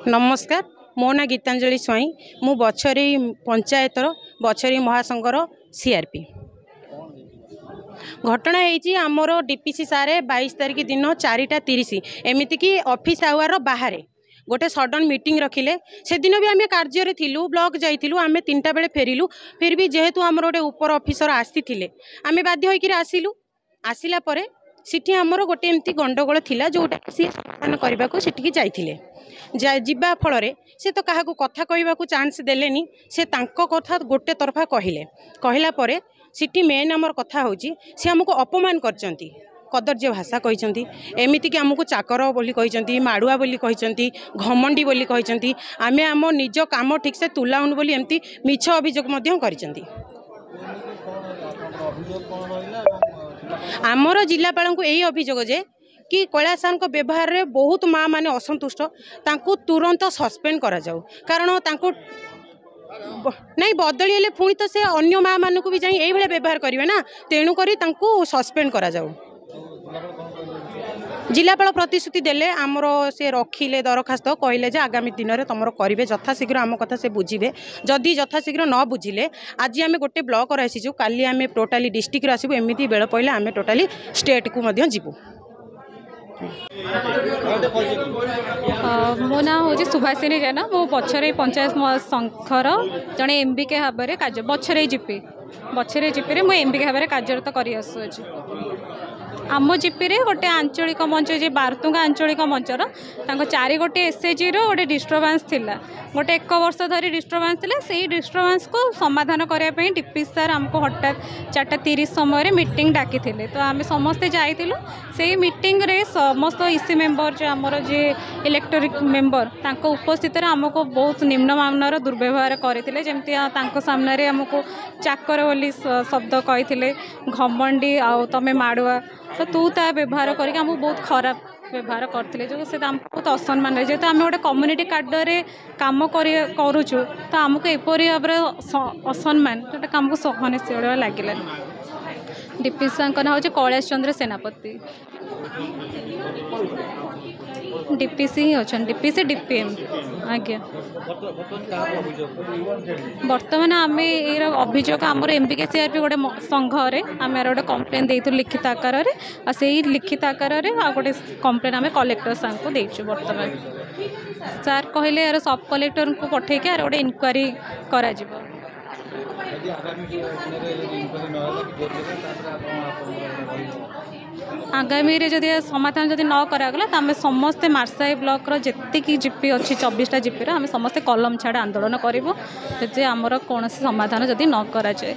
नमस्कार मो ना गीतांजलि स्वाई मु बछरी पंचायतर बछरी महासंघर सीआरपी। घटना है आमर डीपीसी सारे 22 तारिख दिन 4:30 एमती कि ऑफिस आवर बाहर गोटे सडन मीटिंग रखिले। से दिन भी आम कार्य थिलु ब्लॉक जाइलु आम 3टा बेले फेरिलु। फिर भी जेहेतु आमर गोटे उपर ऑफिसर आसी आम बाध्य होकर आसिलु। आसिला परे सिटी आमर गोटे एमती गंडगोल थिला जोटा सी समाधान करने को सिटी जाइथिले। जीवा फल से तो क्या कथा कहवाक चांस देलेनी। से तांको कथा गोटे तरफा कहला परे सिटी मेन आमर कथा होची से हमको अपमान करचंती कदर्य भाषा कहते एमती कि आमको चाकर बोली कहते माड़ुआ बोली कहते घमंडी बोली कहते आमे आम निज काम ठीक से तुलाउन बोली एमती मिछ अभियोग करचंती। आमर जिलापाल को यही अभियोग जे कि कैलाश सार व्यवहार में बहुत माँ मैंने असंतुष्ट तांको तुरंत सस्पेंड करा जाऊ। कारण तांको नहीं बदली पुणी तो से अन्य माँ मान को भी जाई यही व्यवहार करेंगे ना तेणुक सस्पेंड करा जाऊ। जिलापाल प्रतिश्रुति देले आमर से रखिले दरखास्त कहले जे आगामी दिन में तुम करेंगे यथाशीघ्र आम कथा से बुझे। जदि यथाशीघ्र न बुझिले आज आम गोटे ब्लॉक आसीचु काली आम टोटाली डिस्ट्रिक्ट आसबू एमती बेल पड़े आम टोटाली स्टेट को जीवु। मो ना हूँ सुभाषिनी जेना मो बछरे पंचायत संघर जड़े एमबीके भाव में कार्य बछरे जीपी मुझे एमबीके भाव में कार्यरत कर आम जीपी रे गोटे आंचलिक मंच जे बारतुंगा आंचलिक मंचर 4 गोटे एसएचजी रो गोटे डिस्टर्बांस थिला गोटे 1 वर्ष धरी डिस्टर्बांस थिला से डिस्टर्बांस को समाधान करने डीपी सार आमको हठात 4:30 समय मीटिंग डाकी थिले। तो आम समस्ते जाइलु से मीटिंग रे समस्त इसी मेंबर जो आमर जे इलेक्टोरिक मेंबर तांको उपस्थित आमको बहुत निम्नमानर दुर्व्यवहार करते जमती सामने आमको चाकर बोली शब्द कही घमंडी आउ तमें माड़ुआ तो तू ता व्यवहार करके आमको बहुत खराब व्यवहार करते जो से बहुत असम्मान रहे जेहेतु आम गोटे कम्युनिटी कार्डर कम करुचु तो आमको एपरी भाव असम्मान जोटा आमको सहनशील लगे। डीपीसी ना हूँ कैलाश चंद्र सेनापति डीपीसी ही अच्छा डीपीसी डीपीएम आज्ञा बर्तमान आम ये अभियोग आमर एमबीके सीआरपी गोटे संघरे आम गोटे कम्प्लेन देइथु लिखित आकार में से लिखित आकार में गोटे कम्प्लेन आम कलेक्टर सार को देचु। बर्तमान सार कहले यार सब कलेक्टर को पठेक यार गोटे इनक्वारी करा जिवो। आगामी जदि समाधान जदि न करागला तो आम समस्ते मार्साई ब्लॉक जी जीपी अच्छी 24टा जीपी आम समस्ते कलम छाड़ आंदोलन करूँ जे आमर कौन समाधान जदि न करा जाए।